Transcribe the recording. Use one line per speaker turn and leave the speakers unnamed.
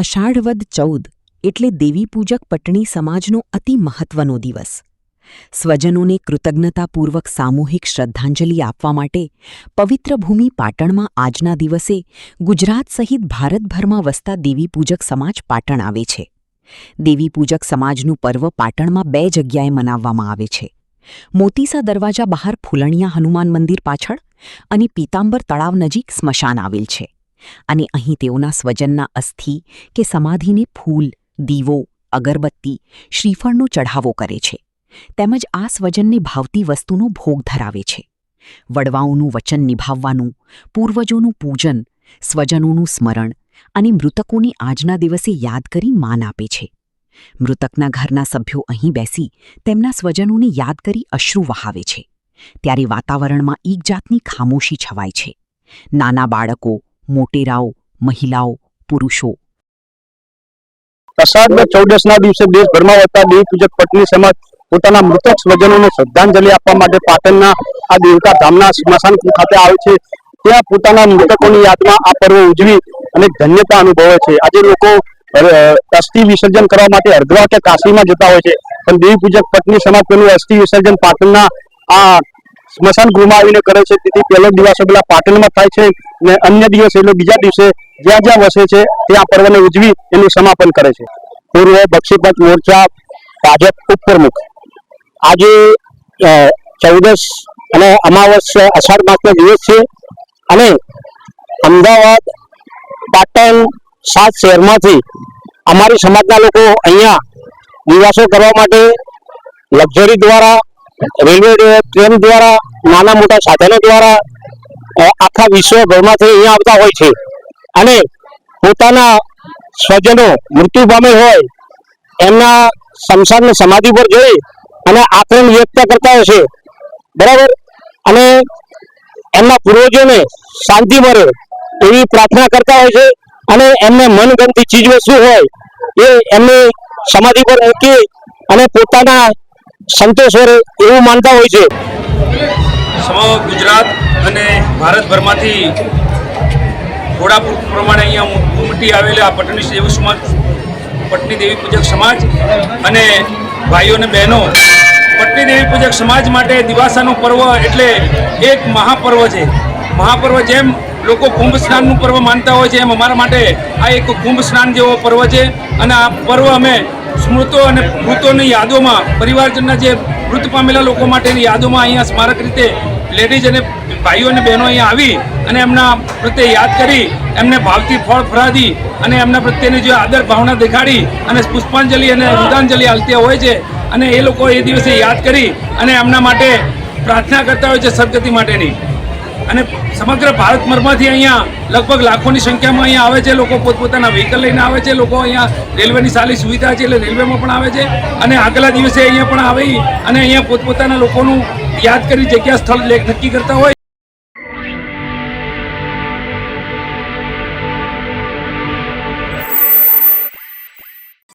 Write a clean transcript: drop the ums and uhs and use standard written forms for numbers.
અષાઢ વદ 14 એટલે દેવીપૂજક પટણી સમાજનો અતિ મહત્વનો દિવસ. સ્વજનોને કૃતજ્ઞતાપૂર્વક સામૂહિક શ્રદ્ધાંજલિ આપવા માટે પવિત્ર ભૂમિ પાટણમાં આજના દિવસે ગુજરાત સહિત ભારતભરમાં વસતા દેવીપૂજક સમાજ પાટણ આવે છે. દેવીપૂજક સમાજનું પર્વ પાટણમાં 2 જગ્યાએ મનાવવામાં આવે છે. મોતીસા દરવાજા બહાર ફૂલણિયા હનુમાન મંદિર પાછળ અને પીતાંબર તળાવ નજીક સ્મશાન આવેલ છે. અને અહીં તેઓના સ્વજનના અસ્થિ કે સમાધિને ફૂલ, દીવો, અગરબત્તી, શ્રીફળનો ચઢાવો કરે છે. તેમજ આ સ્વજનને ભાવતી વસ્તુનો ભોગ ધરાવે છે. વડવાઓનું વચન નિભાવવાનું, પૂર્વજોનું પૂજન, સ્વજનોનું સ્મરણ અને મૃતકોની આજના દિવસે યાદ કરી માન આપે છે. મૃતકના ઘરના સભ્યો અહીં બેસી તેમના સ્વજનોને યાદ કરી અશ્રુ વહાવે છે. ત્યારે વાતાવરણમાં એક જાતની ખામોશી છવાય છે. નાના બાળકો, મોટેરાઓ, મહિલાઓ, પુરુષો.
અષાઢ 14ના દિવસે દેશભરમાં વસતા દેવીપૂજક પટણી સમાજ પોતાના મૃતક સ્વજનોને શ્રદ્ધાંજલિ આપવા માટે પાટણના આ દેવકા ધામના સ્મશાન ખાતે આવે છે. ત્યાં પોતાના મૃતકોની યાદમાં આ પર્વ ઉજવી અને ધન્યતા અનુભવે છે. આજે લોકો અસ્થિ વિસર્જન કરવા માટે હરિદ્વાર કે કાશીમાં જતા હોય છે, પણ દેવીપૂજક પટણી સમાજ તેનું અસ્થિ વિસર્જન પાટણના આ સ્મશાન ગૃહમાં આવીને કરે છે. તેથી પહેલો દિવસ પેલા પાટણમાં થાય છે અને અન્ય દિવસે એટલે બીજા દિવસે જ્યાં જ્યાં વસે છે ત્યાં પર્વને ઉજવી એનું સમાપન કરે છે. પૂર્વ બક્ષીપંચ મોરચા ભાજપ ઉપપ્રમુખ. આજે 14 અને અમાવસ અષાઢ માસનો દિવસ છે અને અમદાવાદ, પાટણ, 7 શહેરમાંથી અમારી સમાજના લોકો અહીંયા નિવાસો કરવા માટે લક્ઝરી દ્વારા, રેલવે ટ્રેન દ્વારા, નાના મોટા સાધનો દ્વારા આખા વિશ્વભરમાંથી અહીંયા આવતા હોય છે અને પોતાના સ્વજનો મૃત્યુ પામે હોય એમના શમશાનની સમાધિ પર જઈ અને આક્રમ વ્યક્ત કરતા હોય છે, બરાબર, અને એમના પૂર્વજોને શાંતિ મળે એવી પ્રાર્થના કરતા હોય છે અને એમને મનગમતી ચીજ વસ્તુ હોય એ એમની સમાધિ પર મૂકી અને પોતાના સંતોષ વરે એવું માનતા હોય છે.
સમગ્ર ગુજરાત અને ભારતભરમાંથી થોડા પ્રમાણે અહીંયા ઉમટી આવેલા પટણી દેવી સમાજ, પટણી દેવી પૂજક સમાજ અને ભાઈઓ અને બહેનો, પટણી દેવી પૂજક સમાજ માટે દિવાસાનો પર્વ એટલે એક મહાપર્વ છે. મહાપર્વ જેમ લોકો કુંભ સ્નાનનું પર્વ માનતા હોય છે, એમ અમારા માટે આ એક કુંભ સ્નાન જેવો પર્વ છે. અને આ પર્વ અમે સ્મૃતો અને મૃતોની યાદોમાં, પરિવારજનના જે મૃત પામેલા લોકો માટેની યાદોમાં અહીંયા સ્મારક રીતે લેડીઝ અને ભાઈઓ અને બહેનો અહીંયા આવી અને એમના પ્રત્યે યાદ કરી, એમને ભાવથી ફળ ફરાદી અને એમના પ્રત્યેની જે આદર ભાવના દેખાડી અને પુષ્પાંજલિ અને વૃદ્ધાંજલિ આલતી હોય છે. અને એ લોકો એ દિવસે યાદ કરી અને એમના માટે પ્રાર્થના કરતા હોય છે સદગતિ માટેની. અને સમગ્ર ભારતભરમાંથી અહીંયા લગભગ લાખોની સંખ્યામાં અહીંયા આવે છે. લોકો પોતપોતાના વ્હીકલ લઈને આવે છે. લોકો અહીંયા રેલવેની સારી સુવિધા છે એટલે રેલવેમાં પણ આવે છે અને આગલા દિવસે અહીંયા પણ આવી અને અહીંયા પોતપોતાના લોકોનું યાદ કરી જગ્યા સ્થળ નક્કી કરતા હોય.